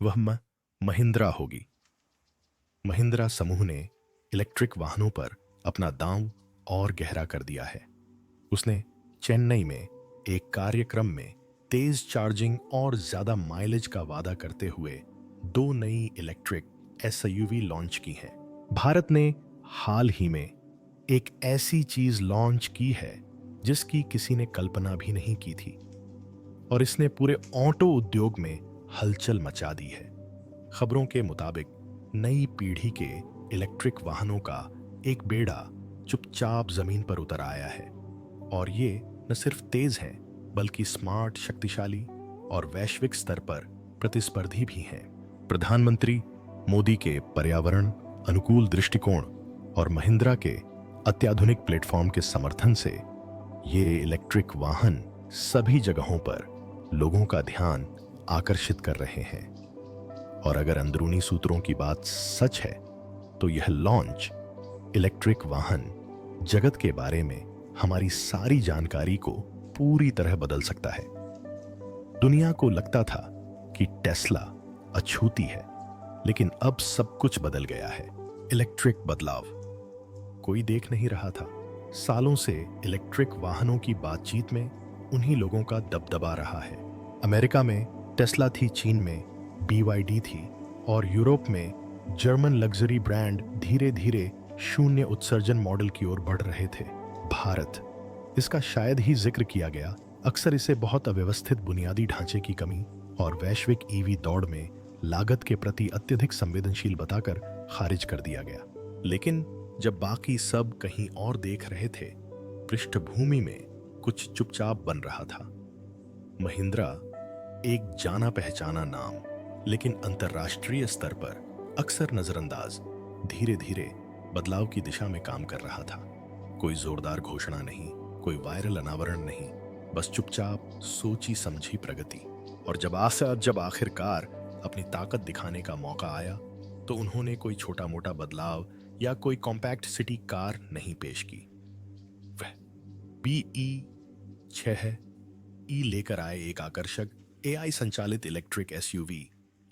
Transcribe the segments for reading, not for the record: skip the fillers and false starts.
वह महिंद्रा होगी। महिंद्रा समूह ने इलेक्ट्रिक वाहनों पर अपना दांव और गहरा कर दिया है। उसने चेन्नई में एक कार्यक्रम में तेज चार्जिंग और ज्यादा माइलेज का वादा करते हुए दो नई इलेक्ट्रिक एसयूवी लॉन्च की हैं। भारत ने हाल ही में एक ऐसी चीज लॉन्च की है जिसकी किसी ने कल्पना भी नहीं की थी और इसने पूरे ऑटो उद्योग में हलचल मचा दी है। खबरों के मुताबिक नई पीढ़ी के इलेक्ट्रिक वाहनों का एक बेड़ा चुपचाप जमीन पर उतर आया है और ये न सिर्फ तेज हैं बल्कि स्मार्ट, शक्तिशाली और वैश्विक स्तर पर प्रतिस्पर्धी भी हैं। प्रधानमंत्री मोदी के पर्यावरण अनुकूल दृष्टिकोण और महिंद्रा के अत्याधुनिक प्लेटफॉर्म के समर्थन से ये इलेक्ट्रिक वाहन सभी जगहों पर लोगों का ध्यान आकर्षित कर रहे हैं। और अगर अंदरूनी सूत्रों की बात सच है तो यह लॉन्च इलेक्ट्रिक वाहन जगत के बारे में हमारी सारी जानकारी को पूरी तरह बदल सकता है। दुनिया को लगता था कि टेस्ला अछूती है, लेकिन अब सब कुछ बदल गया है। इलेक्ट्रिक बदलाव कोई देख नहीं रहा था। सालों से इलेक्ट्रिक वाहनों की बातचीत में उन्हीं लोगों का दबदबा रहा है। अमेरिका में टेस्ला थी, चीन में BYD थी और यूरोप में जर्मन लग्जरी ब्रांड धीरे धीरे शून्य उत्सर्जन मॉडल की ओर बढ़ रहे थे। भारत, इसका शायद ही जिक्र किया गया, अक्सर इसे बहुत अव्यवस्थित बुनियादी ढांचे की कमी और वैश्विक ईवी दौड़ में लागत के प्रति अत्यधिक संवेदनशील बताकर खारिज कर दिया गया। लेकिन जब बाकी सब कहीं और देख रहे थे, पृष्ठभूमि में कुछ चुपचाप बन रहा था। महिंद्रा एक जाना पहचाना नाम, लेकिन अंतर्राष्ट्रीय स्तर पर अक्सर नजरअंदाज, धीरे धीरे बदलाव की दिशा में काम कर रहा था। कोई जोरदार घोषणा नहीं, कोई वायरल अनावरण नहीं, बस चुपचाप सोची समझी प्रगति। और जब आखिरकार अपनी ताकत दिखाने का मौका आया तो उन्होंने कोई छोटा मोटा बदलाव या कोई कॉम्पैक्ट सिटी कार नहीं पेश की। वह BE6 लेकर आए एक आकर्षक AI संचालित इलेक्ट्रिक SUV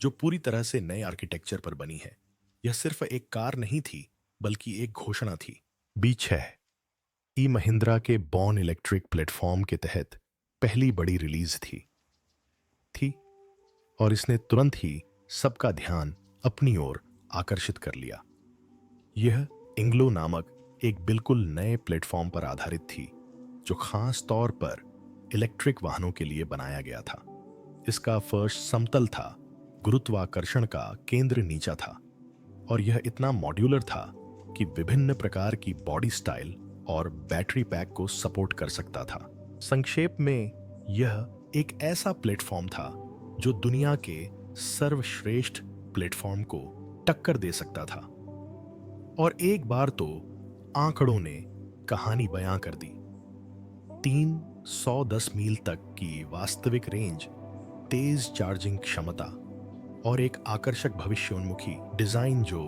जो पूरी तरह से नए आर्किटेक्चर पर बनी है। यह सिर्फ एक कार नहीं थी बल्कि एक घोषणा थी। B6 महिंद्रा के बॉर्न इलेक्ट्रिक प्लेटफॉर्म के तहत पहली बड़ी रिलीज थी और इसने तुरंत ही सबका ध्यान अपनी ओर आकर्षित कर लिया। यह इंग्लो नामक एक बिल्कुल नए प्लेटफॉर्म पर आधारित थी जो खास तौर पर इलेक्ट्रिक वाहनों के लिए बनाया गया था। इसका फर्श समतल था, गुरुत्वाकर्षण का केंद्र नीचा था और यह इतना मॉड्यूलर था कि विभिन्न प्रकार की बॉडी स्टाइल और बैटरी पैक को सपोर्ट कर सकता था। संक्षेप में, यह एक ऐसा प्लेटफॉर्म था जो दुनिया के सर्वश्रेष्ठ प्लेटफॉर्म को टक्कर दे सकता था। और एक बार तो आंकड़ों ने कहानी बयां कर दी। 310 मील तक की वास्तविक रेंज, तेज चार्जिंग क्षमता और एक आकर्षक भविष्योन्मुखी डिजाइन जो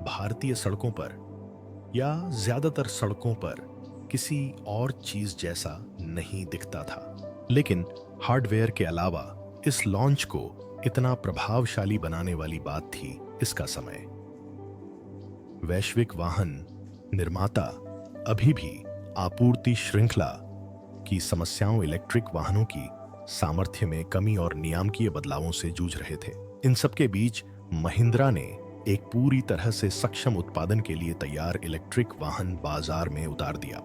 भारतीय सड़कों पर या ज्यादातर सड़कों पर किसी और चीज जैसा नहीं दिखता था। लेकिन हार्डवेयर के अलावा इस लॉन्च को इतना प्रभावशाली बनाने वाली बात थी इसका समय। वैश्विक वाहन निर्माता अभी भी आपूर्ति श्रृंखला की समस्याओं, इलेक्ट्रिक वाहनों की सामर्थ्य में कमी और नियामकीय बदलावों से जूझ रहे थे। इन सबके बीच महिंद्रा ने एक पूरी तरह से सक्षम उत्पादन के लिए तैयार इलेक्ट्रिक वाहन बाजार में उतार दिया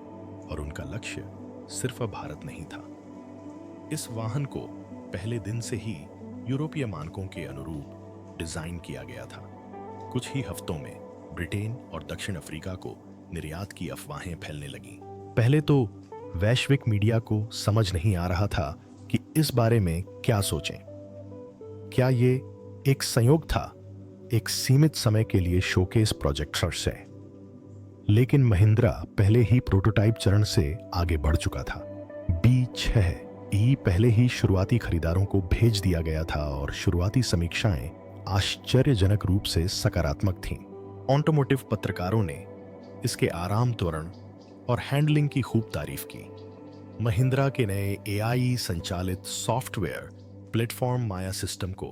और उनका लक्ष्य सिर्फ भारत नहीं था। इस वाहन को पहले दिन से ही यूरोपीय मानकों के अनुरूप डिजाइन किया गया था। कुछ ही हफ्तों में ब्रिटेन और दक्षिण अफ्रीका को निर्यात की अफवाहें फैलने लगीं। पहले तो वैश्विक मीडिया को समझ नहीं आ रहा था कि इस बारे में क्या सोचें। क्या ये एक संयोग था, एक सीमित समय के लिए शोकेस प्रोजेक्ट से? लेकिन महिंद्रा पहले ही प्रोटोटाइप चरण से आगे बढ़ चुका था। B6 पहले ही शुरुआती खरीदारों को भेज दिया गया था और शुरुआती समीक्षाएं आश्चर्यजनक रूप से सकारात्मक थीं। ऑटोमोटिव पत्रकारों ने इसके आराम, त्वरण और हैंडलिंग की खूब तारीफ की। महिंद्रा के नए AI संचालित सॉफ्टवेयर प्लेटफॉर्म माया सिस्टम को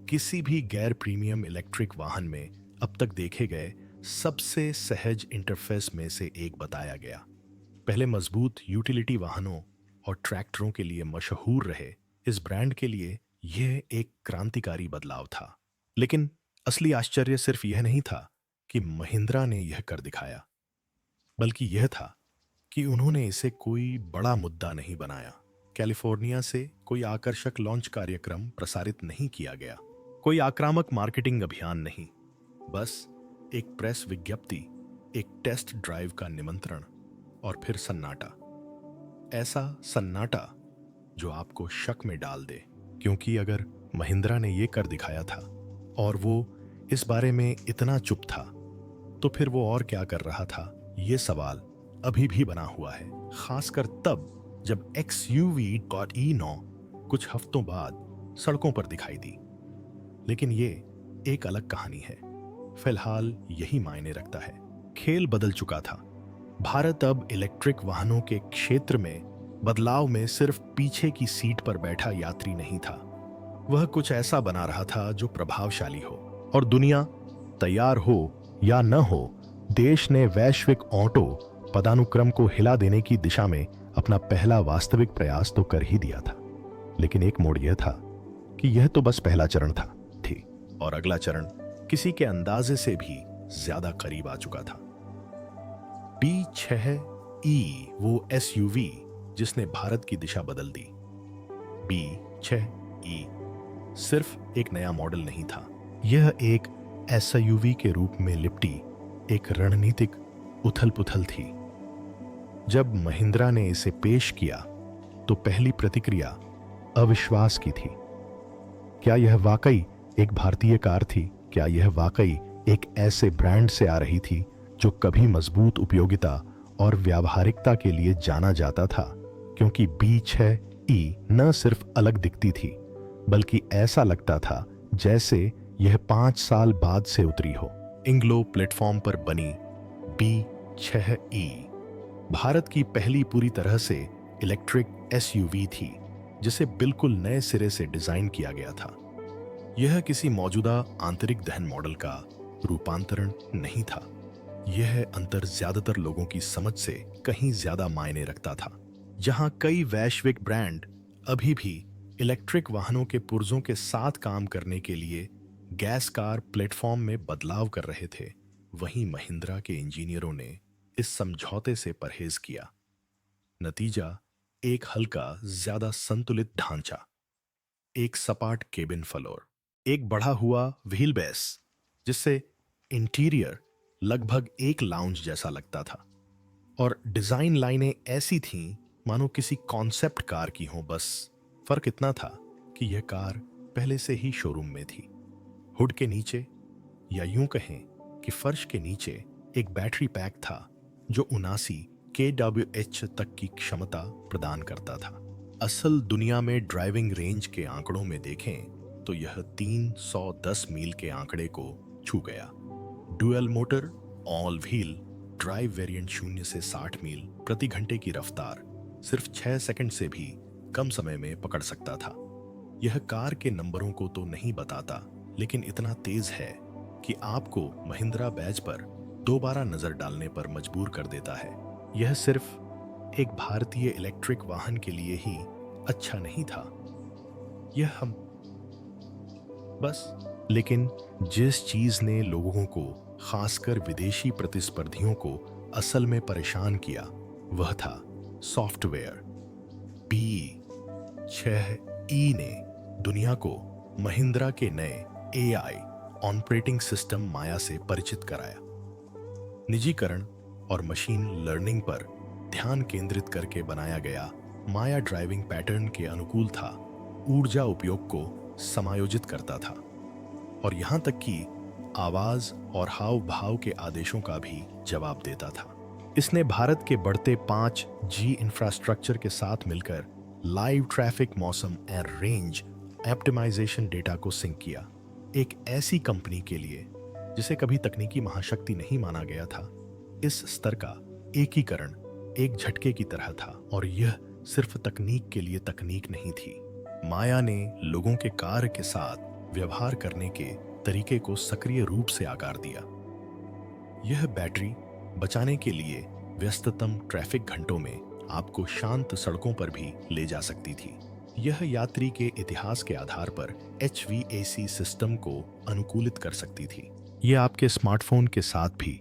किसी भी गैर प्रीमियम इलेक्ट्रिक वाहन में अब तक देखे गए सबसे सहज इंटरफेस में से एक बताया गया। पहले मजबूत यूटिलिटी वाहनों और ट्रैक्टरों के लिए मशहूर रहे इस ब्रांड के लिए यह एक क्रांतिकारी बदलाव था। लेकिन असली आश्चर्य सिर्फ यह नहीं था कि महिंद्रा ने यह कर दिखाया, बल्कि यह था कि उन्होंने इसे कोई बड़ा मुद्दा नहीं बनाया। कैलिफोर्निया से कोई आकर्षक लॉन्च कार्यक्रम प्रसारित नहीं किया गया, कोई आक्रामक मार्केटिंग अभियान नहीं, बस एक प्रेस विज्ञप्ति, एक टेस्ट ड्राइव का निमंत्रण और फिर सन्नाटा। ऐसा सन्नाटा जो आपको शक में डाल दे, क्योंकि अगर महिंद्रा ने यह कर दिखाया था और वो इस बारे में इतना चुप था, तो फिर वो और क्या कर रहा था, ये सवाल अभी भी बना हुआ है। खासकर तब जब XUV.E9 कुछ हफ्तों बाद सड़कों पर दिखाई दी। लेकिन ये एक अलग कहानी है। फिलहाल यही मायने रखता है। खेल बदल चुका था। भारत अब इलेक्ट्रिक वाहनों के क्षेत्र में बदलाव में सिर्फ पीछे की सीट पर बैठा यात्री नहीं था, वह कुछ ऐसा बना रहा था जो प्रभावशाली हो। और दुनिया तैयार हो या न हो, देश ने वैश्विक ऑटो पदानुक्रम को हिला देने की दिशा में अपना पहला वास्तविक प्रयास तो कर ही दिया था। लेकिन एक मोड़ यह था कि यह तो बस पहला चरण था थी और अगला चरण किसी के अंदाजे से भी ज्यादा करीब आ चुका था। B6E वो SUV जिसने भारत की दिशा बदल दी। B6E सिर्फ एक नया मॉडल नहीं था, यह एक SUV के रूप में लिपटी एक रणनीतिक उथल-पुथल थी। जब महिंद्रा ने इसे पेश किया तो पहली प्रतिक्रिया अविश्वास की थी। क्या यह वाकई एक भारतीय कार थी? क्या यह वाकई एक ऐसे ब्रांड से आ रही थी जो कभी मजबूत उपयोगिता और व्यावहारिकता के लिए जाना जाता था? क्योंकि B6E न सिर्फ अलग दिखती थी, बल्कि ऐसा लगता था जैसे यह 5 साल बाद से उतरी हो। इंग्लो प्लेटफॉर्म पर बनी B6E भारत की पहली पूरी तरह से इलेक्ट्रिक SUV थी, जिसे बिल्कुल नए सिरे से डिजाइन किया गया था। यह किसी मौजूदा आंतरिक दहन मॉडल का रूपांतरण नहीं था। यह अंतर ज्यादातर लोगों की समझ से कहीं ज्यादा मायने रखता था। जहां कई वैश्विक ब्रांड अभी भी इलेक्ट्रिक वाहनों के पुर्जों के साथ काम करने के लिए गैस कार प्लेटफॉर्म में बदलाव कर रहे थे, वहीं महिंद्रा के इंजीनियरों ने इस समझौते से परहेज किया। नतीजा एक हल्का, ज्यादा संतुलित ढांचा, एक सपाट केबिन फ्लोर, एक बढ़ा हुआ व्हील बेस जिससे इंटीरियर लगभग एक लाउंज जैसा लगता था, और डिजाइन लाइनें ऐसी थीं मानो किसी कॉन्सेप्ट कार की हों। बस फर्क इतना था कि यह कार पहले से ही शोरूम में थी। हुड के नीचे, या यूं कहें कि फर्श के नीचे, एक बैटरी पैक था जो 79 kWh तक की क्षमता प्रदान करता था। असल दुनिया में ड्राइविंग रेंज के आंकड़ों में देखें तो यह 310 मील के आंकड़े को छू गया। Dual motor all wheel drive variant 0 से 60 मील प्रति घंटे की रफ्तार सिर्फ 6 सेकंड से भी कम समय में पकड़ सकता था। यह कार के नंबरों को तो नहीं बताता, लेकिन इतना तेज है कि आपको महिंद्रा बैज पर दोबारा नजर डालने पर मजबूर कर देता है। यह सिर्फ एक भारतीय इलेक्ट्रिक वाहन के लिए ही अच्छा नहीं था, यह हम बस। लेकिन जिस चीज ने लोगों को, खासकर विदेशी प्रतिस्पर्धियों को असल में परेशान किया, वह था सॉफ्टवेयर। B6E ने दुनिया को महिंद्रा के नए AI ऑपरेटिंग सिस्टम माया से परिचित कराया। निजीकरण और मशीन लर्निंग पर ध्यान केंद्रित करके बनाया गया माया ड्राइविंग पैटर्न के अनुकूल था, ऊर्जा उपयोग को समायोजित करता था और यहां तक कि आवाज और हाव भाव के आदेशों का भी जवाब देता था। इसने भारत के बढ़ते 5G इंफ्रास्ट्रक्चर के साथ मिलकर लाइव ट्रैफिक, मौसम और रेंज ऑप्टिमाइजेशन डेटा को सिंक किया। एक ऐसी कंपनी के लिए जिसे कभी तकनीकी महाशक्ति नहीं माना गया था, इस स्तर का एकीकरण एक झटके की तरह था। और यह सिर्फ तकनीक के लिए तकनीक नहीं थी। माया ने लोगों के कार्य के साथ व्यवहार करने के तरीके को सक्रिय रूप से आकार दिया। यह बैटरी बचाने के लिए व्यस्ततम ट्रैफिक घंटों में आपको शांत सड़कों पर भी ले जा सकती थी। यह यात्री के इतिहास के आधार पर HVAC सिस्टम को अनुकूलित कर सकती थी। यह आपके स्मार्टफोन के साथ भी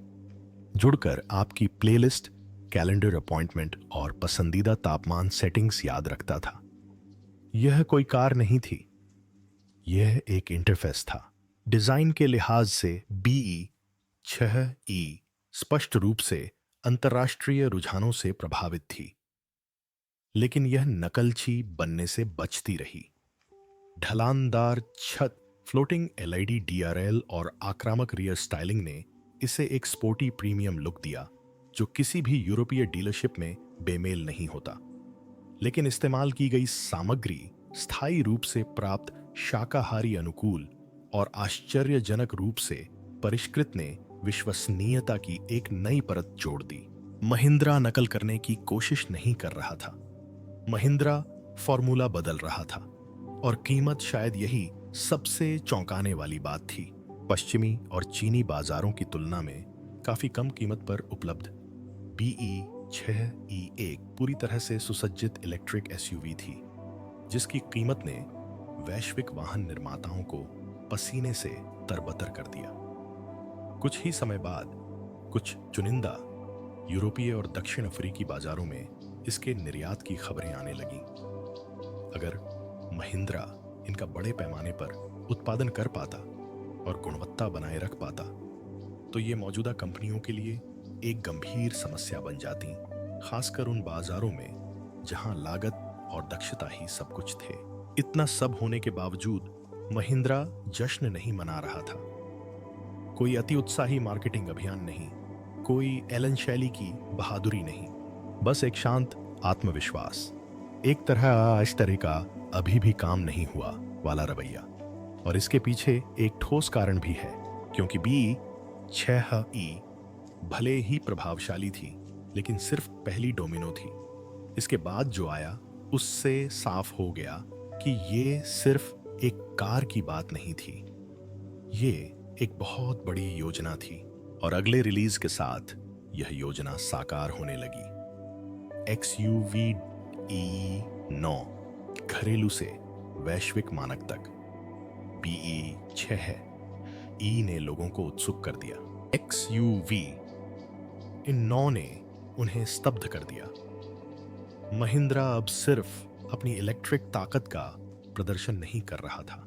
जुड़कर आपकी प्लेलिस्ट, कैलेंडर अपॉइंटमेंट और पसंदीदा तापमान सेटिंग्स याद रखता था। यह कोई कार नहीं थी, यह एक इंटरफेस था। डिजाइन के लिहाज से BE-6E स्पष्ट रूप से अंतर्राष्ट्रीय रुझानों से प्रभावित थी, लेकिन यह नकलची बनने से बचती रही। ढलानदार छत, फ्लोटिंग LED DRL और आक्रामक रियर स्टाइलिंग ने इसे एक स्पोर्टी प्रीमियम लुक दिया जो किसी भी यूरोपीय डीलरशिप में बेमेल नहीं होता। लेकिन इस्तेमाल की गई सामग्री स्थायी रूप से प्राप्त शाकाहारी अनुकूल और आश्चर्यजनक रूप से परिष्कृत ने विश्वसनीयता की एक नई परत जोड़ दी। महिंद्रा नकल करने की कोशिश नहीं कर रहा था, महिंद्रा फॉर्मूला बदल रहा था, और कीमत शायद यही सबसे चौंकाने वाली बात थी। पश्चिमी और चीनी बाजारों की तुलना में काफी कम कीमत पर उपलब्ध BE-6E1 पूरी तरह से सुसज्जित इलेक्ट्रिक SUV थी, जिसकी कीमत ने वैश्विक वाहन निर्माताओं को पसीने से तरबतर कर दिया। कुछ ही समय बाद कुछ चुनिंदा यूरोपीय और दक्षिण अफ्रीकी बाजारों में इसके निर्यात की खबरें आने लगीं। अगर महिंद्रा इनका बड़े पैमाने पर उत्पादन कर पाता और गुणवत्ता बनाए रख पाता, तो ये मौजूदा कंपनियों के लिए एक गंभीर समस्या बन जाती, खासकर उन बाजारों में जहां लागत और दक्षता ही सब कुछ थे। इतना सब होने के बावजूद महिंद्रा जश्न नहीं मना रहा था। कोई अति उत्साही मार्केटिंग अभियान नहीं, कोई एलन शैली की बहादुरी नहीं, बस एक शांत आत्मविश्वास, एक तरह आज तरह का अभी भी काम नहीं हुआ वाला रवैया। और इसके पीछे एक ठोस कारण भी है, क्योंकि BE-6E भले ही प्रभावशाली थी, लेकिन सिर्फ पहली डोमिनो थी। इसके बाद जो आया उससे साफ हो गया कि ये सिर्फ एक कार की बात नहीं थी, ये एक बहुत बड़ी योजना थी। और अगले रिलीज के साथ यह योजना साकार होने लगी। XUV E9 घरेलू से वैश्विक मानक तक, BE-6E ने लोगों को उत्सुक कर दिया। XUV इन 9 ने उन्हें स्तब्ध कर दिया। महिंद्रा अब सिर्फ अपनी इलेक्ट्रिक ताकत का प्रदर्शन नहीं कर रहा था,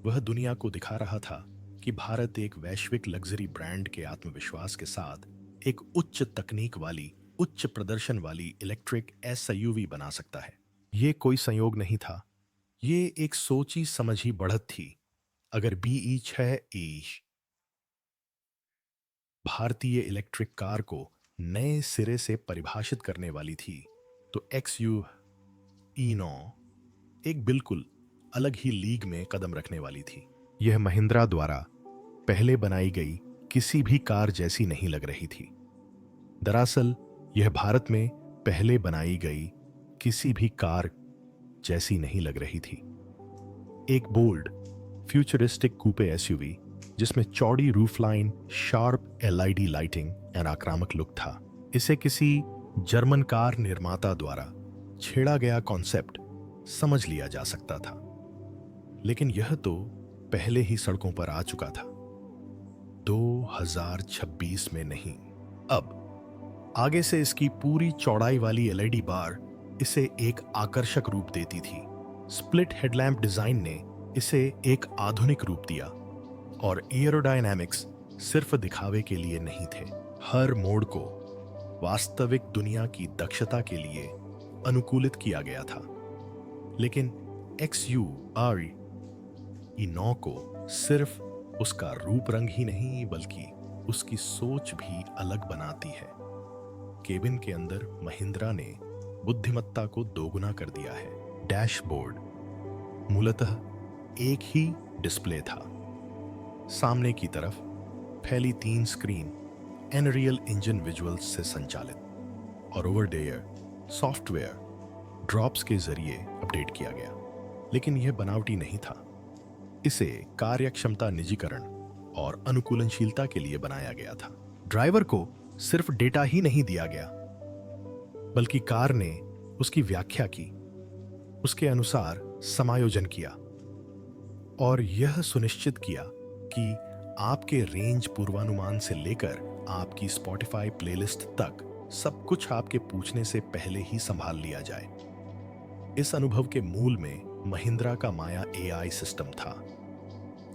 वह दुनिया को दिखा रहा था कि भारत एक वैश्विक लग्जरी ब्रांड के आत्मविश्वास के साथ एक उच्च तकनीक वाली, उच्च प्रदर्शन वाली इलेक्ट्रिक SUV बना सकता है। ये कोई संयोग नहीं था, ये एक सोची समझी बढ़त थी। अगर BE-6E भारतीय इलेक्ट्रिक कार को नए सिरे से परिभाषित करने वाली थी, तो XUV9 एक बिल्कुल अलग ही लीग में कदम रखने वाली थी। यह महिंद्रा द्वारा पहले बनाई गई किसी भी कार जैसी नहीं लग रही थी। दरअसल यह भारत में पहले बनाई गई किसी भी कार जैसी नहीं लग रही थी। एक बोल्ड, फ्यूचरिस्टिक कूपे SUV जिसमें चौड़ी रूफलाइन, शार्प LED लाइटिंग और आक्रामक लुक था। इसे किसी जर्मन कार निर्माता द्वारा छेड़ा गया कॉन्सेप्ट समझ लिया जा सकता था, लेकिन यह तो पहले ही सड़कों पर आ चुका था। 2026 में नहीं, अब आगे से इसकी पूरी चौड़ाई वाली LED बार इसे एक आकर्षक रूप देती थी। स्प्लिट हेडलैम्प डिजाइन ने इसे एक आधुनिक रूप दिया, और एयरोडायनामिक्स सिर्फ दिखावे के लिए नहीं थे। हर मोड़ को वास्तविक दुनिया की दक्षता के लिए अनुकूलित किया गया था। लेकिन XUV9 को सिर्फ उसका रूप रंग ही नहीं, बल्कि उसकी सोच भी अलग बनाती है। केबिन के अंदर महिंद्रा ने बुद्धिमत्ता को दोगुना कर दिया है। डैशबोर्ड मूलतः एक ही डिस्प्ले था। सामने की तरफ फैली 3 स्क्रीन एनरियल इंजन विजुअल्स से संचालित, और over the air software drops के जरिए अपडेट किया गया। लेकिन यह बनावटी नहीं था, इसे कार्यक्षमता निजीकरण और अनुकूलनशीलता के लिए बनाया गया था। ड्राइवर को सिर्फ डेटा ही नहीं दिया गया, बल्कि कार ने उसकी व्याख्या की, उसके अनुसार समायोजन किया और यह सुनिश्चित किया कि आपके रेंज पूर्वानुमान से लेकर आपकी स्पॉटिफाई प्लेलिस्ट तक सब कुछ आपके पूछने से पहले ही संभाल लिया जाए। इस अनुभव के मूल में महिंद्रा का माया एआई सिस्टम था,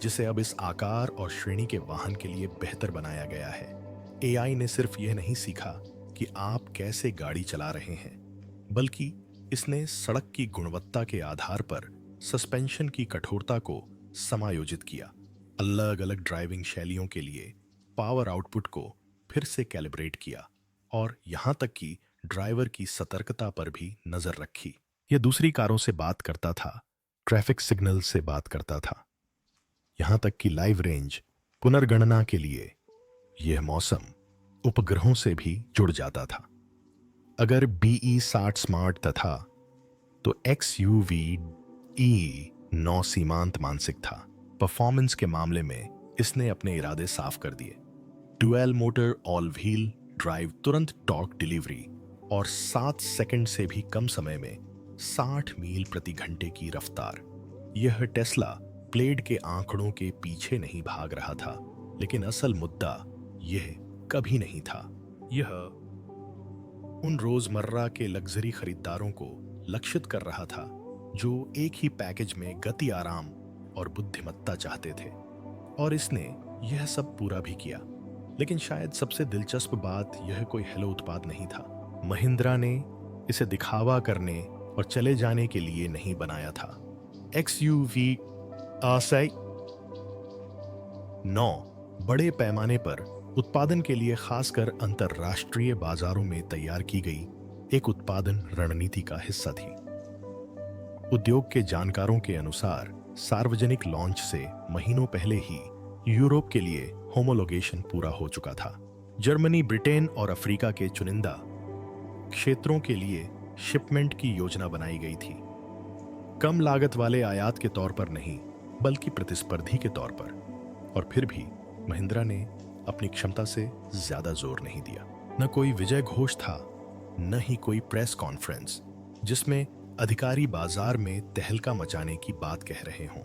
जिसे अब इस आकार और श्रेणी के वाहन के लिए बेहतर बनाया गया है। एआई ने सिर्फ यह नहीं सीखा कि आप कैसे गाड़ी चला रहे हैं, बल्कि इसने सड़क की गुणवत्ता के आधार पर सस्पेंशन की कठोरता को समायोजित किया, अलग अलग ड्राइविंग शैलियों के लिए पावर आउटपुट को फिर से कैलिब्रेट किया और यहां तक कि ड्राइवर की सतर्कता पर भी नजर रखी। यह दूसरी कारों से बात करता था, ट्रैफिक सिग्नल से बात करता था, यहां तक कि लाइव रेंज पुनर्गणना के लिए यह मौसम उपग्रहों से भी जुड़ जाता था। अगर BE60 स्मार्ट था तो XUV-E9 सीमांत मानसिक था। परफॉर्मेंस के मामले में इसने अपने इरादे साफ कर दिए। Dual motor all wheel drive, तुरंत टॉर्क डिलीवरी और 7 सेकंड से भी कम समय में 60 मील प्रति घंटे की रफ्तार। यह टेस्ला प्लेड के आंकड़ों के पीछे नहीं भाग रहा था, लेकिन असल मुद्दा यह कभी नहीं था। यह उन रोजमर्रा के लग्जरी खरीदारों को लक्षित कर रहा था जो एक ही पैकेज में गति, आराम और बुद्धिमत्ता चाहते थे, और इसने यह सब पूरा भी किया। लेकिन शायद सबसे दिलचस्प बात यह कोई हेलो उत्पाद नहीं था। महिंद्रा ने इसे दिखावा करने और चले जाने के लिए नहीं बनाया था। XUV9 बड़े पैमाने पर उत्पादन के लिए खासकर अंतरराष्ट्रीय बाजारों में तैयार की गई एक उत्पादन रणनीति का हिस्सा थी। उद्योग के जानकारों के अनुसार सार्वजनिक लॉन्च से महीनों पहले ही यूरोप के लिए होमोलोगेशन पूरा हो चुका था। जर्मनी, ब्रिटेन और अफ्रीका के चुनिंदा क्षेत्रों के लिए शिपमेंट की योजना बनाई गई थी, कम लागत वाले आयात के तौर पर नहीं, बल्कि प्रतिस्पर्धी के तौर पर। और फिर भी महिंद्रा ने अपनी क्षमता से ज्यादा जोर नहीं दिया। न कोई विजय घोष था, न ही कोई प्रेस कॉन्फ्रेंस जिसमें अधिकारी बाजार में तहलका मचाने की बात कह रहे हों।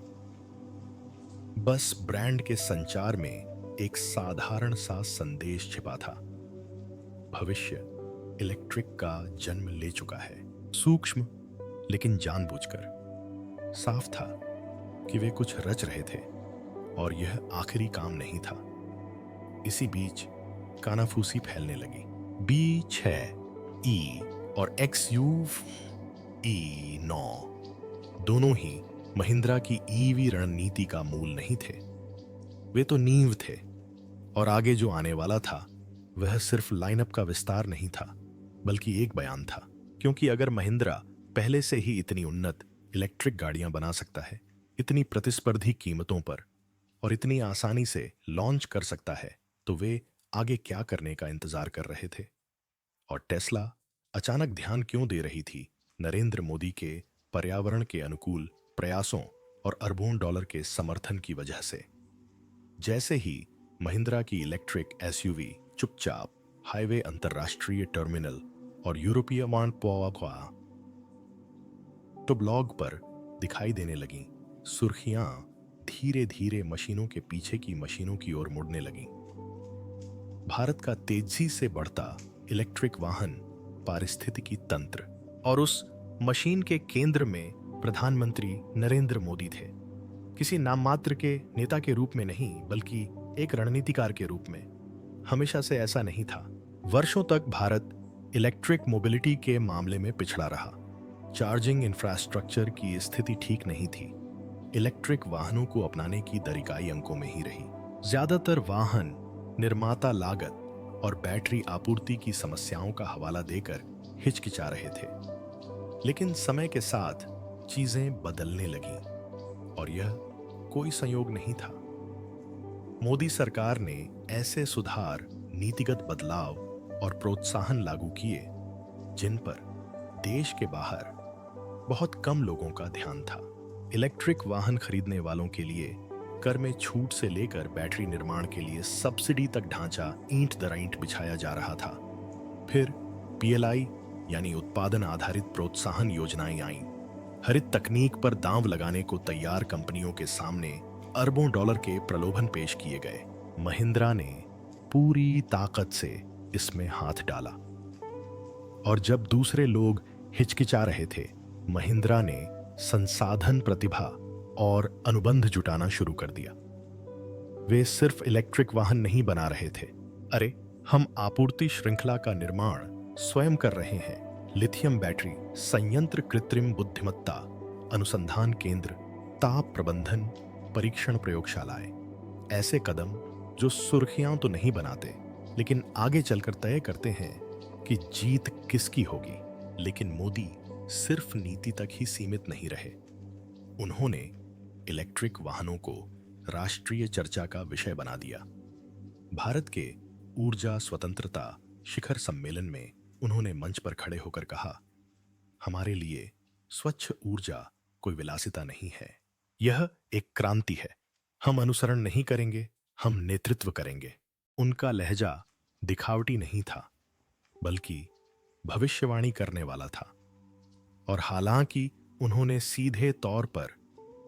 बस ब्रांड के संचार में एक साधारण सा संदेश छिपा था। भविष्य इलेक्ट्रिक का जन्म ले चुका है। सूक्ष्म लेकिन जानबूझकर। साफ था कि वे कुछ रच रहे थे और यह आखिरी काम नहीं था। इसी बीच कानाफूसी फैलने लगी। B6E और XUV-E9 दोनों ही महिंद्रा की ईवी रणनीति का मूल नहीं थे। वे तो नींव थे, और आगे जो आने वाला था वह सिर्फ लाइनअप का विस्तार नहीं था, बल्कि एक बयान था। क्योंकि अगर महिंद्रा पहले से ही इतनी उन्नत इलेक्ट्रिक गाड़ियां बना सकता है, इतनी प्रतिस्पर्धी कीमतों पर और इतनी आसानी से लॉन्च कर सकता है, तो वे आगे क्या करने का इंतजार कर रहे थे? और टेस्ला अचानक ध्यान क्यों दे रही थी नरेंद्र मोदी के पर्यावरण के अनुकूल प्रयासों और अरबों डॉलर के समर्थन की वजह से? जैसे ही महिंद्रा की इलेक्ट्रिक एसयूवी चुपचाप हाईवे, अंतरराष्ट्रीय टर्मिनल और यूरोपीय तो ब्लॉग पर दिखाई देने लगी, सुर्खियां धीरे धीरे मशीनों के पीछे की मशीनों की ओर मुड़ने लगी। भारत का तेजी से बढ़ता इलेक्ट्रिक वाहन पारिस्थितिकी तंत्र, और उस मशीन के केंद्र में प्रधानमंत्री नरेंद्र मोदी थे। किसी नाममात्र के नेता के रूप में नहीं, बल्कि एक रणनीतिकार के रूप में। हमेशा से ऐसा नहीं था। वर्षों तक भारत इलेक्ट्रिक मोबिलिटी के मामले में पिछड़ा रहा। चार्जिंग इंफ्रास्ट्रक्चर की स्थिति ठीक नहीं थी। इलेक्ट्रिक वाहनों को अपनाने की दर इकाई अंकों में ही रही। ज्यादातर वाहन निर्माता लागत और बैटरी आपूर्ति की समस्याओं का हवाला देकर हिचकिचा रहे थे। लेकिन समय के साथ चीजें बदलने लगीं, और यह कोई संयोग नहीं था। मोदी सरकार ने ऐसे सुधार, नीतिगत बदलाव और प्रोत्साहन लागू किए जिन पर देश के बाहर बहुत कम लोगों का ध्यान था। इलेक्ट्रिक वाहन खरीदने वालों के लिए कर में छूट से लेकर बैटरी निर्माण के लिए सब्सिडी तक ढांचा ईंट दर ईंट बिछाया जा रहा था। फिर पीएलआई यानी उत्पादन आधारित प्रोत्साहन योजनाएं आईं। हरित तकनीक पर दांव लगाने को तैयार कंपनियों के सामने अरबों डॉलर के प्रलोभन पेश किए गए। महिंद्रा ने पूरी ताकत से इसमें हाथ डाला और जब दूसरे लोग हिचकिचा रहे थे, महिंद्रा ने संसाधन, प्रतिभा और अनुबंध जुटाना शुरू कर दिया। वे सिर्फ इलेक्ट्रिक वाहन नहीं बना रहे थे, अरे हम आपूर्ति श्रृंखला का निर्माण स्वयं कर रहे हैं। लिथियम बैटरी संयंत्र, कृत्रिम बुद्धिमत्ता अनुसंधान केंद्र, ताप प्रबंधन परीक्षण प्रयोगशालाएं, ऐसे कदम जो सुर्खियां तो नहीं बनाते लेकिन आगे चलकर तय करते हैं कि जीत किसकी होगी। लेकिन मोदी सिर्फ नीति तक ही सीमित नहीं रहे। उन्होंने इलेक्ट्रिक वाहनों को राष्ट्रीय चर्चा का विषय बना दिया। भारत के ऊर्जा स्वतंत्रता शिखर सम्मेलन में उन्होंने मंच पर खड़े होकर कहा, हमारे लिए स्वच्छ ऊर्जा कोई विलासिता नहीं है, यह एक क्रांति है। हम अनुसरण नहीं करेंगे, हम नेतृत्व करेंगे। उनका लहजा दिखावटी नहीं था, बल्कि भविष्यवाणी करने वाला था। और हालांकि उन्होंने सीधे तौर पर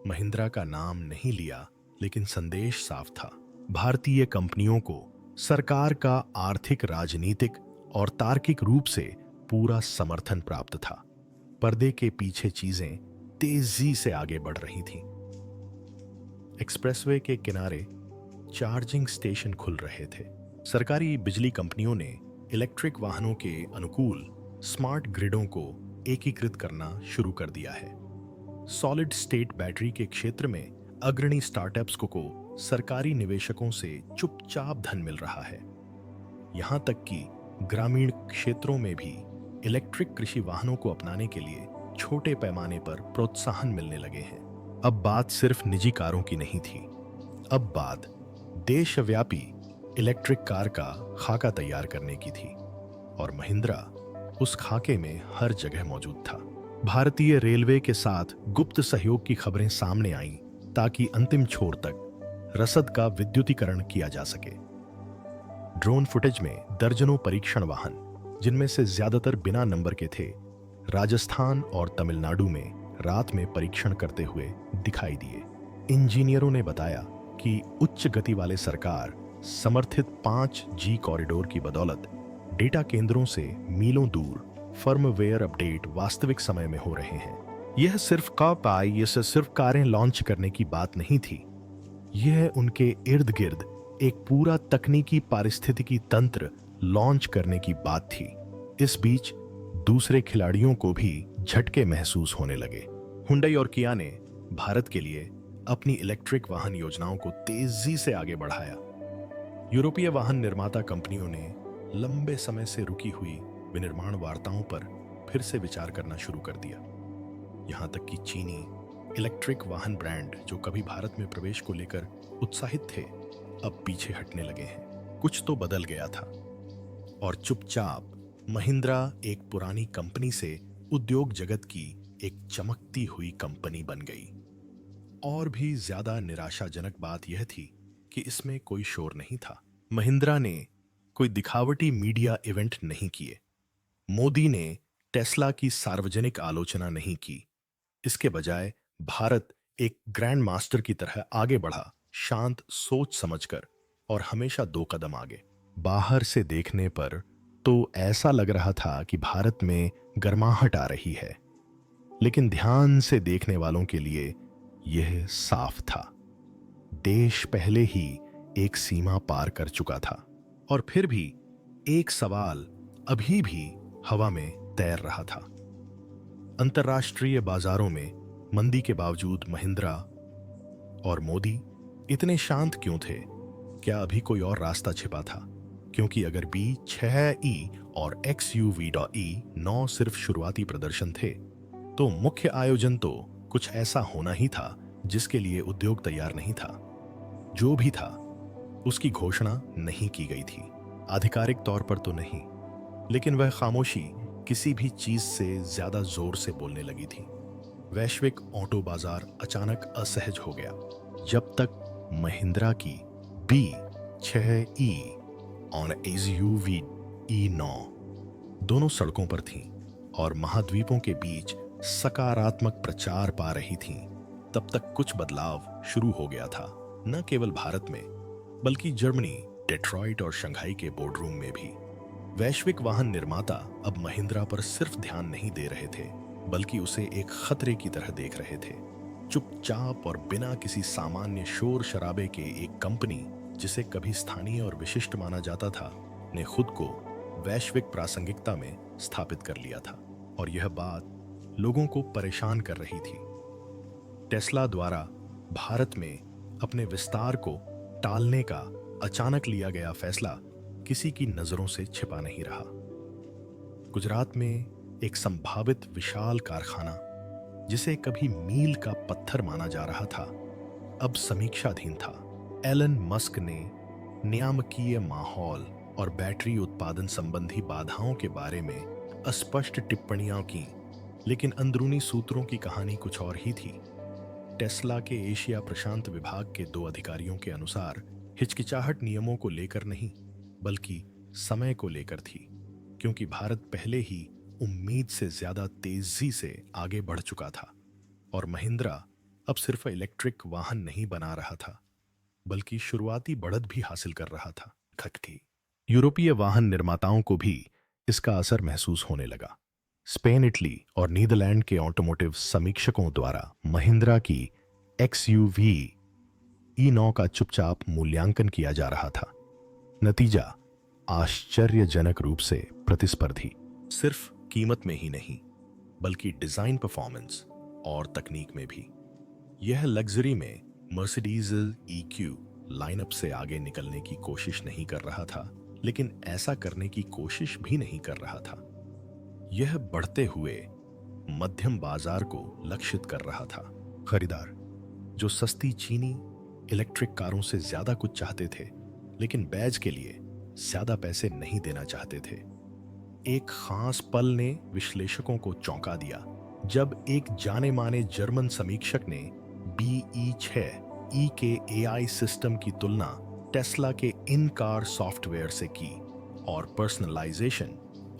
महिंद्रा का नाम नहीं लिया, लेकिन संदेश साफ था। भारतीय कंपनियों को सरकार का आर्थिक, राजनीतिक और तार्किक रूप से पूरा समर्थन प्राप्त था। पर्दे के पीछे चीजें तेजी से आगे बढ़ रही थीं। एक्सप्रेसवे के किनारे चार्जिंग स्टेशन खुल रहे थे। सरकारी बिजली कंपनियों ने इलेक्ट्रिक वाहनों के अनुकूल स्मार्ट ग्रिडों को एकीकृत करना शुरू कर दिया है। सॉलिड स्टेट बैटरी के क्षेत्र में अग्रणी स्टार्टअप्स को सरकारी निवेशकों से चुपचाप धन मिल रहा है। यहां तक कि ग्रामीण क्षेत्रों में भी इलेक्ट्रिक कृषि वाहनों को अपनाने के लिए छोटे पैमाने पर प्रोत्साहन मिलने लगे हैं। अब बात सिर्फ निजी कारों की नहीं थी, अब बात देशव्यापी इलेक्ट्रिक कार का खाका तैयार करने की थी और महिंद्रा उस खाके में हर जगह मौजूद था। भारतीय रेलवे के साथ गुप्त सहयोग की खबरें सामने आईं ताकि अंतिम छोर तक रसद का विद्युतीकरण किया जा सके। ड्रोन फुटेज में दर्जनों परीक्षण वाहन, जिनमें से ज्यादातर बिना नंबर के थे, राजस्थान और तमिलनाडु में रात में परीक्षण करते हुए दिखाई दिए। इंजीनियरों ने बताया कि उच्च गति वाले सरकार समर्थित 5G कॉरिडोर की बदौलत डेटा केंद्रों से मीलों दूर फर्मवेयर अपडेट वास्तविक समय में हो रहे हैं। यह सिर्फ सिर्फ कारें लॉन्च करने की बात नहीं थी, यह उनके इर्द गिर्द एक पूरा तकनीकी पारिस्थितिकी तंत्र लॉन्च करने की बात थी। इस बीच दूसरे खिलाड़ियों को भी झटके महसूस होने लगे। हुंडई और किया ने भारत के लिए अपनी इलेक्ट्रिक वाहन योजनाओं को तेजी से आगे बढ़ाया। यूरोपीय वाहन निर्माता कंपनियों ने लंबे समय से रुकी हुई विनिर्माण वार्ताओं पर फिर से विचार करना शुरू कर दिया। यहां तक कि चीनी इलेक्ट्रिक वाहन ब्रांड जो कभी भारत में प्रवेश को लेकर उत्साहित थे, अब पीछे हटने लगे हैं। कुछ तो बदल गया था और चुपचाप महिंद्रा एक पुरानी कंपनी से उद्योग जगत की एक चमकती हुई कंपनी बन गई। और भी ज्यादा निराशाजनक बात यह थी कि इसमें कोई शोर नहीं था। महिंद्रा ने कोई दिखावटी मीडिया इवेंट नहीं किए। मोदी ने टेस्ला की सार्वजनिक आलोचना नहीं की। इसके बजाय भारत एक ग्रैंड मास्टर की तरह आगे बढ़ा, शांत, सोच समझकर और हमेशा 2 कदम आगे। बाहर से देखने पर तो ऐसा लग रहा था कि भारत में गर्माहट आ रही है, लेकिन ध्यान से देखने वालों के लिए यह साफ था। देश पहले ही एक सीमा पार कर चुका था और फिर भी एक सवाल अभी भी हवा में तैर रहा था। अंतर्राष्ट्रीय बाजारों में मंदी के बावजूद महिंद्रा और मोदी इतने शांत क्यों थे? क्या अभी कोई और रास्ता छिपा था? क्योंकि अगर B6E और XUV.E 9 सिर्फ शुरुआती प्रदर्शन थे, तो मुख्य आयोजन तो कुछ ऐसा होना ही था जिसके लिए उद्योग तैयार नहीं था। जो भी था उसकी घोषणा नहीं की गई थी, आधिकारिक तौर पर तो नहीं, लेकिन वह खामोशी किसी भी चीज से ज्यादा जोर से बोलने लगी थी। वैश्विक ऑटो बाजार अचानक असहज हो गया जब तक महिंद्रा की B6E ऑन SUV E9 दोनों सड़कों पर थीं और महाद्वीपों के बीच सकारात्मक प्रचार पा रही थीं, तब तक कुछ बदलाव शुरू हो गया था, न केवल भारत में बल्कि जर्मनी, डेट्रॉइट और शंघाई के बोर्डरूम में भी। वैश्विक वाहन निर्माता अब महिंद्रा पर सिर्फ ध्यान नहीं दे रहे थे, बल्कि उसे एक खतरे की तरह देख रहे थे। चुपचाप और बिना किसी सामान्य शोर शराबे के एक कंपनी जिसे कभी स्थानीय और विशिष्ट माना जाता था, ने खुद को वैश्विक प्रासंगिकता में स्थापित कर लिया था। और यह बात लोगों को परेशान कर रही थी। टेस्ला द्वारा भारत में अपने विस्तार को टालने का अचानक लिया गया फैसला किसी की नजरों से छिपा नहीं रहा। गुजरात में एक संभावित विशाल कारखाना, जिसे कभी मील का पत्थर माना जा रहा था, अब समीक्षाधीन था। एलन मस्क ने नियामकीय माहौल और बैटरी उत्पादन संबंधी बाधाओं के बारे में अस्पष्ट टिप्पणियां की, लेकिन अंदरूनी सूत्रों की कहानी कुछ और ही थी। टेस्ला के एशिया प्रशांत विभाग के 2 अधिकारियों के अनुसार हिचकिचाहट नियमों को लेकर नहीं, बल्कि समय को लेकर थी, क्योंकि भारत पहले ही उम्मीद से ज्यादा तेजी से आगे बढ़ चुका था और महिंद्रा अब सिर्फ इलेक्ट्रिक वाहन नहीं बना रहा था, बल्कि शुरुआती बढ़त भी हासिल कर रहा था। थी यूरोपीय वाहन निर्माताओं को भी इसका असर महसूस होने लगा। स्पेन, इटली और नीदरलैंड के ऑटोमोटिव समीक्षकों द्वारा महिंद्रा की XUV E9 का चुपचाप मूल्यांकन किया जा रहा था। नतीजा आश्चर्यजनक रूप से प्रतिस्पर्धी, सिर्फ कीमत में ही नहीं, बल्कि डिजाइन, परफॉर्मेंस और तकनीक में भी। यह लग्जरी में मर्सिडीज EQ लाइनअप से आगे निकलने की कोशिश नहीं कर रहा था, लेकिन ऐसा करने की कोशिश भी नहीं कर रहा था। यह बढ़ते हुए मध्यम बाजार को लक्षित कर रहा था। खरीदार जो सस्ती चीनी इलेक्ट्रिक कारों से ज्यादा कुछ चाहते थे, लेकिन बैज के लिए ज्यादा पैसे नहीं देना चाहते थे। एक खास पल ने विश्लेषकों को चौंका दिया जब एक जाने माने जर्मन समीक्षक ने BE6E के AI सिस्टम की तुलना टेस्ला के इन कार सॉफ्टवेयर से की और पर्सनलाइजेशन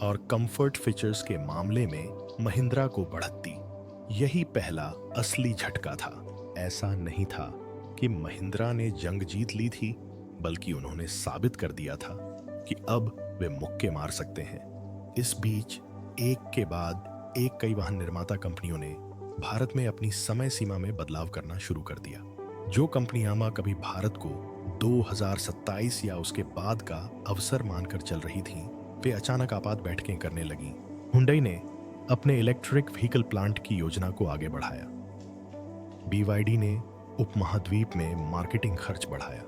और कंफर्ट फीचर्स के मामले में महिंद्रा को बढ़त दी। यही पहला असली झटका था। ऐसा नहीं था कि महिंद्रा ने जंग जीत ली थी, बल्कि उन्होंने साबित कर दिया था कि अब वे मुक्के मार सकते हैं। इस बीच एक के बाद एक कई वाहन निर्माता कंपनियों ने भारत में अपनी समय सीमा में बदलाव करना शुरू कर दिया। जो कंपनियां कभी भारत को 2027 या उसके बाद का अवसर मानकर चल रही थीं, वे अचानक आपात बैठकें करने लगीं। हुंडई ने अपने इलेक्ट्रिक व्हीकल प्लांट की योजना को आगे बढ़ाया। BYD ने उपमहाद्वीप में मार्केटिंग खर्च बढ़ाया।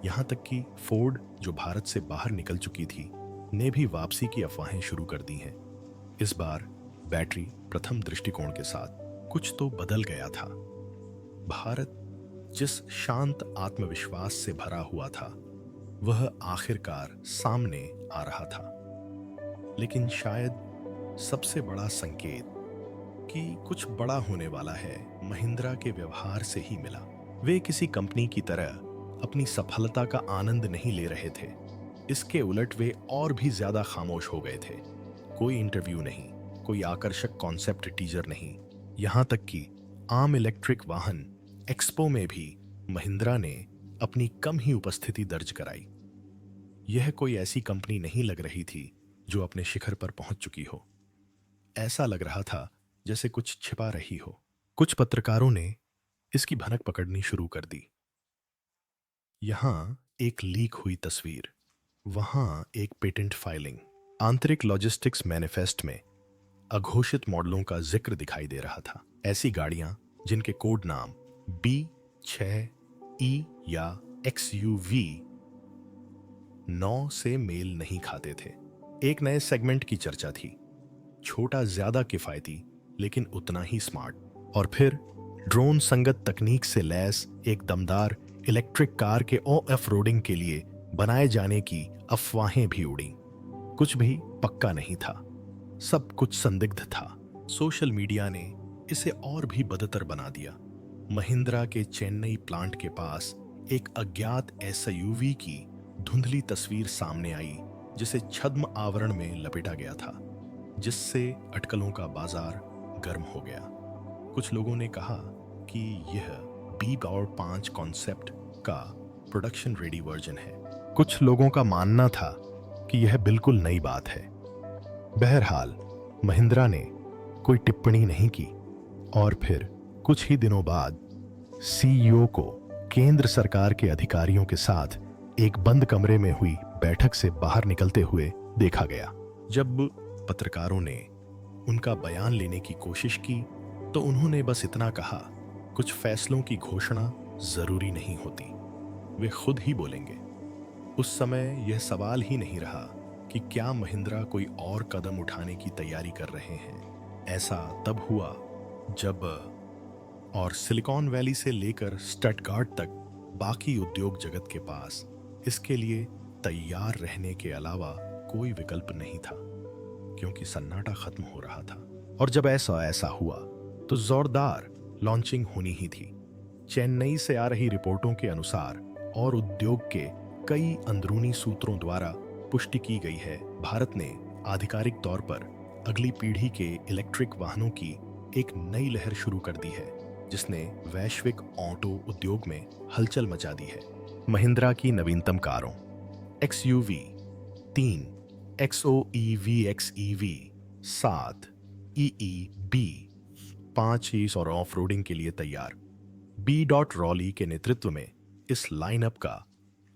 यहां तक कि फोर्ड, जो भारत से बाहर निकल चुकी थी, ने भी वापसी की अफवाहें शुरू कर दी हैं। इस बार बैटरी प्रथम दृष्टिकोण के साथ कुछ तो बदल गया था। भारत जिस शांत आत्मविश्वास से भरा हुआ था, वह आखिरकार सामने आ रहा था। लेकिन शायद सबसे बड़ा संकेत कि कुछ बड़ा होने वाला है, महिंद्रा के व्यवहार से ही मिला। वे किसी कंपनी की तरह अपनी सफलता का आनंद नहीं ले रहे थे। इसके उलट वे और भी ज्यादा खामोश हो गए थे। कोई इंटरव्यू नहीं, कोई आकर्षक कॉन्सेप्ट टीजर नहीं, यहां तक कि आम इलेक्ट्रिक वाहन एक्सपो में भी महिंद्रा ने अपनी कम ही उपस्थिति दर्ज कराई। यह कोई ऐसी कंपनी नहीं लग रही थी जो अपने शिखर पर पहुंच चुकी हो। ऐसा लग रहा था जैसे कुछ छिपा रही हो। कुछ पत्रकारों ने इसकी भनक पकड़नी शुरू कर दी। यहां एक लीक हुई तस्वीर, वहां एक पेटेंट फाइलिंग, आंतरिक लॉजिस्टिक्स मैनिफेस्ट में अघोषित मॉडलों का जिक्र दिखाई दे रहा था। ऐसी गाड़ियां जिनके कोड नाम B6E या XUV 9 से मेल नहीं खाते थे। एक नए सेगमेंट की चर्चा थी, छोटा, ज्यादा किफायती लेकिन उतना ही स्मार्ट। और फिर ड्रोन संगत तकनीक से लैस एक दमदार इलेक्ट्रिक कार के ऑफ रोडिंग के लिए बनाए जाने की अफवाहें भी उड़ी। कुछ भी पक्का नहीं था, सब कुछ संदिग्ध था। सोशल मीडिया ने इसे और भी बदतर बना दिया। महिंद्रा के चेन्नई प्लांट के पास एक अज्ञात एसयूवी की धुंधली तस्वीर सामने आई जिसे छद्म आवरण में लपेटा गया था, जिससे अटकलों का बाजार गर्म हो गया। कुछ लोगों ने कहा कि यह B-5 कॉन्सेप्ट का प्रोडक्शन रेडी वर्जन है। कुछ लोगों का मानना था कि यह बिल्कुल नई बात है। बहरहाल महिंद्रा ने कोई टिप्पणी नहीं की और फिर कुछ ही दिनों बाद सीईओ को केंद्र सरकार के अधिकारियों के साथ एक बंद कमरे में हुई बैठक से बाहर निकलते हुए देखा गया। जब पत्रकारों ने उनका बयान लेने की कोशिश की तो उन्होंने बस इतना कहा, कुछ फैसलों की घोषणा जरूरी नहीं होती, वे खुद ही बोलेंगे। उस समय यह सवाल ही नहीं रहा कि क्या महिंद्रा कोई और कदम उठाने की तैयारी कर रहे हैं। ऐसा तब हुआ जब और सिलिकॉन वैली से लेकर स्टटगार्ट तक बाकी उद्योग जगत के पास इसके लिए तैयार रहने के अलावा कोई विकल्प नहीं था, क्योंकि सन्नाटा खत्म हो रहा था। और जब ऐसा हुआ तो जोरदार लॉन्चिंग होनी ही थी। चेन्नई से आ रही रिपोर्टों के अनुसार और उद्योग के कई अंदरूनी सूत्रों द्वारा पुष्टि की गई है, भारत ने आधिकारिक तौर पर अगली पीढ़ी के इलेक्ट्रिक वाहनों की एक नई लहर शुरू कर दी है, जिसने वैश्विक ऑटो उद्योग में हलचल मचा दी है। महिंद्रा की नवीनतम कारों XUV 3, XOEV XEV 7, EEB 5 और ऑफ रोडिंग के लिए तैयार। B.Rowley के नेतृत्व में इस लाइनअप का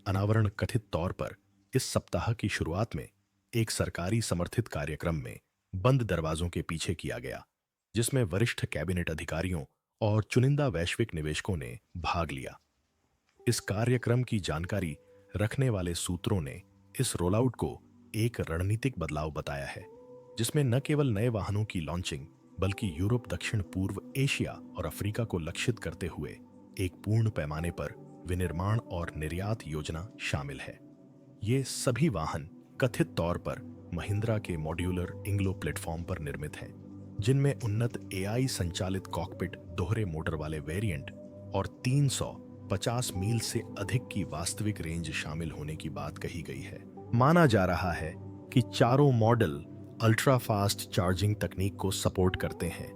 अनावरण कथित तौर पर इस सप्ताह की शुरुआत में एक सरकारी समर्थित कार्यक्रम में बंद दरवाजों के पीछे किया गया, जिसमें वरिष्ठ कैबिनेट अधिकारियों और चुनिंदा वैश्विक निवेशकों ने भाग लिया। इस कार्यक्रम की जानकारी रखने वाले सूत्रों ने इस रोलआउट को एक रणनीतिक बदलाव बताया है, जिसमें न केवल नए वाहनों की लॉन्चिंग बल्कि यूरोप, दक्षिण पूर्व एशिया और अफ्रीका को लक्षित करते हुए एक पूर्ण पैमाने पर विनिर्माण और निर्यात योजना शामिल है। ये सभी वाहन कथित तौर पर महिंद्रा के मॉड्यूलर इंग्लो प्लेटफॉर्म पर निर्मित हैं, जिनमें उन्नत AI संचालित कॉकपिट, दोहरे मोटर वाले वेरिएंट और 350 मील से अधिक की वास्तविक रेंज शामिल होने की बात कही गई है। माना जा रहा है कि चारों मॉडल अल्ट्रा फास्ट चार्जिंग तकनीक को सपोर्ट करते हैं,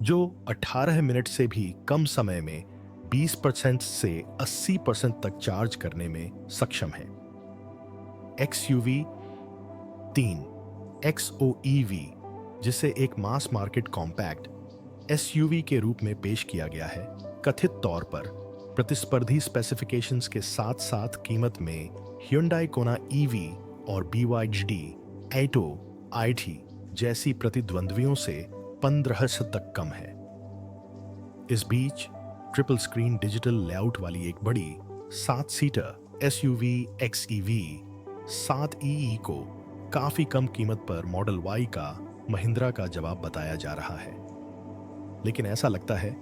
जो 18 मिनट से भी कम समय में 20% से 80% तक चार्ज करने में सक्षम है। XUV 3 XOEV, जिसे एक मास मार्केट कॉम्पैक्ट SUV के रूप में पेश किया गया है, कथित तौर पर प्रतिस्पर्धी स्पेसिफिकेशंस के साथ साथ कीमत में Hyundai Kona EV और BYD Atto IT जैसी प्रतिद्वंद्वियों से 15 तक कम है। इस बीच ट्रिपल स्क्रीन डिजिटल लेआउट वाली एक बड़ी 7 सीटर SUV XEV 7EE को काफी कम कीमत पर मॉडल Y का महिंद्रा का जवाब बताया जा रहा है। लेकिन ऐसा लगता है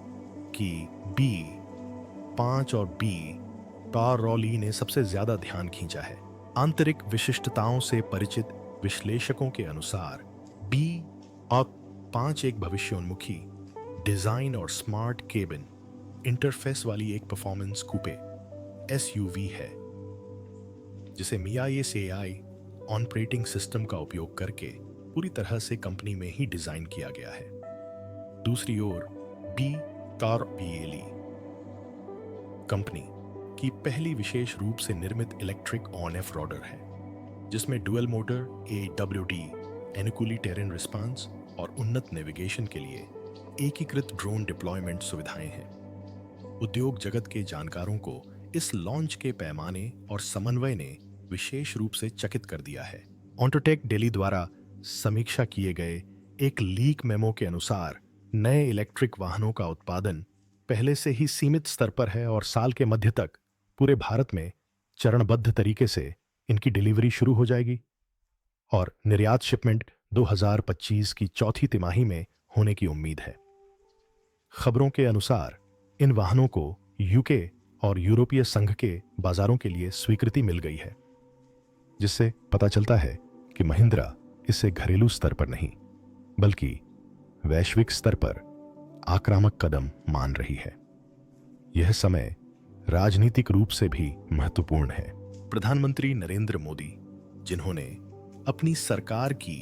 कि B5 और B.Rowley ने सबसे ज्यादा ध्यान खींचा है। आंतरिक विशिष्टताओं से परिचित विश्लेषकों के अनुसार B5 एक भविष्योन्मुखी डिजाइन और स्मार्ट केबिन इंटरफेस वाली एक परफॉर्मेंस कूपे SUV है, जिसे MIA's AI ऑपरेटिंग सिस्टम का उपयोग करके पूरी तरह से कंपनी में ही डिजाइन किया गया है। दूसरी ओर B.Rowley कंपनी की पहली विशेष रूप से निर्मित इलेक्ट्रिक ऑन-ऑफ रोडर है, जिसमें डुअल मोटर AWD एनुकुली टेरेन रिस्पांस और उन्नत नेविगेशन के लिए एकीकृत ड्रोन डिप्लॉयमेंट सुविधाएं हैं। उद्योग जगत के जानकारों को इस लॉन्च के पैमाने और समन्वय ने विशेष रूप से चकित कर दिया है। ऑटोटेक दिल्ली द्वारा समीक्षा किए गए एक लीक मेमो के अनुसार नए इलेक्ट्रिक वाहनों का उत्पादन पहले से ही सीमित स्तर पर है और साल के मध्य तक पूरे भारत में चरणबद्ध तरीके से इनकी डिलीवरी शुरू हो जाएगी और निर्यात शिपमेंट 2025 की चौथी तिमाही में होने की उम्मीद है। खबरों के अनुसार इन वाहनों को यूके और यूरोपीय संघ के बाजारों के लिए स्वीकृति मिल गई है, जिससे पता चलता है कि महिंद्रा इसे घरेलू स्तर पर नहीं बल्कि वैश्विक स्तर पर आक्रामक कदम मान रही है। यह समय राजनीतिक रूप से भी महत्वपूर्ण है। प्रधानमंत्री नरेंद्र मोदी, जिन्होंने अपनी सरकार की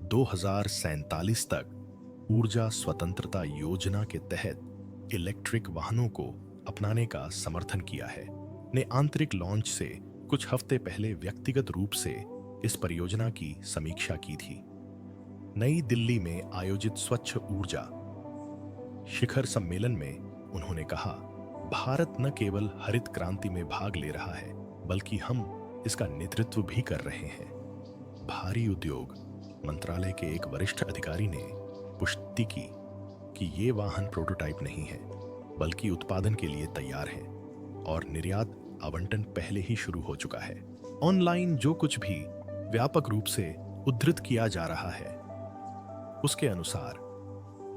2047 तक ऊर्जा स्वतंत्रता योजना के तहत इलेक्ट्रिक वाहनों को अपनाने का समर्थन किया है, ने आंतरिक लॉन्च से कुछ हफ्ते पहले व्यक्तिगत रूप से इस परियोजना की समीक्षा की थी। नई दिल्ली में आयोजित स्वच्छ ऊर्जा शिखर सम्मेलन में उन्होंने कहा, भारत न केवल हरित क्रांति में भाग ले रहा है, बल्कि हम इसका नेतृत्व भी कर रहे हैं। भारी उद्योग मंत्रालय के एक वरिष्ठ अधिकारी ने पुष्टि की कि ये वाहन प्रोटोटाइप नहीं है, बल्कि उत्पादन के लिए तैयार हैं और निर्यात आवंटन पहले ही शुरू हो चुका है। ऑनलाइन जो कुछ भी व्यापक रूप से उद्धृत किया जा रहा है, उसके अनुसार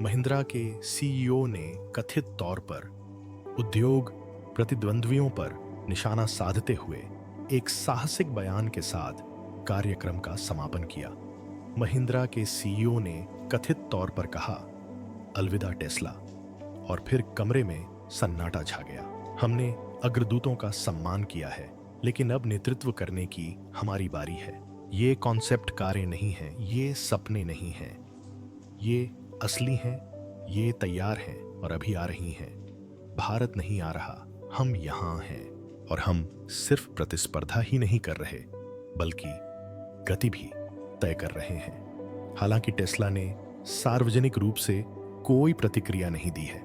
महिंद्रा के सीईओ ने कथित तौर पर उद्योग प्रतिद्वंद्वियों पर निशाना साधते हुए एक साहसिक बयान के साथ कार्यक्रम का समापन किया। महिंद्रा के सीईओ ने कथित तौर पर कहा, अलविदा टेस्ला, और फिर कमरे में सन्नाटा छा गया। हमने अग्रदूतों का सम्मान किया है, लेकिन अब नेतृत्व करने की हमारी बारी है। ये कॉन्सेप्ट कारें नहीं हैं, ये सपने नहीं हैं, ये असली हैं, ये तैयार हैं और अभी आ रही हैं। भारत नहीं आ रहा, हम यहाँ हैं, और हम सिर्फ प्रतिस्पर्धा ही नहीं कर रहे, बल्कि गति भी तय कर रहे हैं। हालांकि टेस्ला ने सार्वजनिक रूप से कोई प्रतिक्रिया नहीं दी है,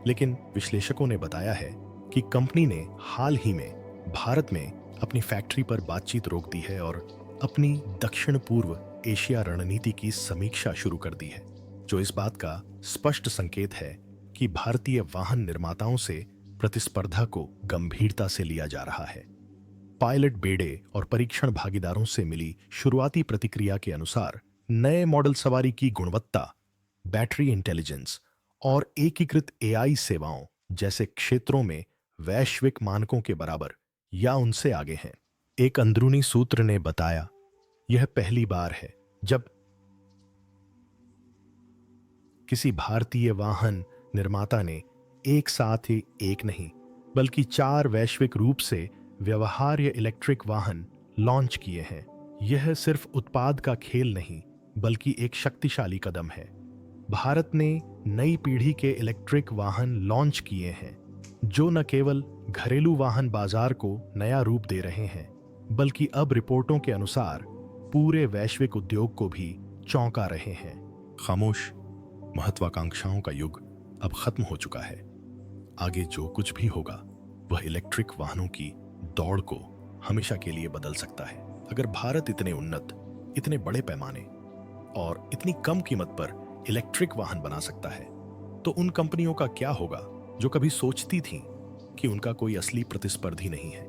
लेकिन विश्लेषकों ने बताया है कि कंपनी ने हाल ही में भारत में अपनी फैक्ट्री पर बातचीत रोक दी है और अपनी दक्षिण पूर्व एशिया रणनीति की समीक्षा शुरू कर दी है, जो इस बात का स्पष्ट संकेत है कि भारतीय वाहन निर्माताओं से प्रतिस्पर्धा को गंभीरता से लिया जा रहा है। पायलट बेड़े और परीक्षण भागीदारों से मिली शुरुआती प्रतिक्रिया के अनुसार नए मॉडल सवारी की गुणवत्ता, बैटरी इंटेलिजेंस और एकीकृत एआई सेवाओं जैसे क्षेत्रों में वैश्विक मानकों के बराबर या उनसे आगे हैं। एक अंदरूनी सूत्र ने बताया, यह पहली बार है जब किसी भारतीय वाहन निर्माता ने एक साथ ही एक नहीं बल्कि 4 वैश्विक रूप से व्यवहार्य इलेक्ट्रिक वाहन लॉन्च किए हैं। यह सिर्फ उत्पाद का खेल नहीं, बल्कि एक शक्तिशाली कदम है। भारत ने नई पीढ़ी के इलेक्ट्रिक वाहन लॉन्च किए हैं, जो न केवल घरेलू वाहन बाजार को नया रूप दे रहे हैं, बल्कि अब रिपोर्टों के अनुसार पूरे वैश्विक उद्योग को भी चौंका रहे हैं। खामोश महत्वाकांक्षाओं का युग अब खत्म हो चुका है। आगे जो कुछ भी होगा वह इलेक्ट्रिक वाहनों की दौड़ को हमेशा के लिए बदल सकता है। अगर भारत इतने उन्नत, इतने बड़े पैमाने और इतनी कम कीमत पर इलेक्ट्रिक वाहन बना सकता है, तो उन कंपनियों का क्या होगा जो कभी सोचती थीं कि उनका कोई असली प्रतिस्पर्धी नहीं है।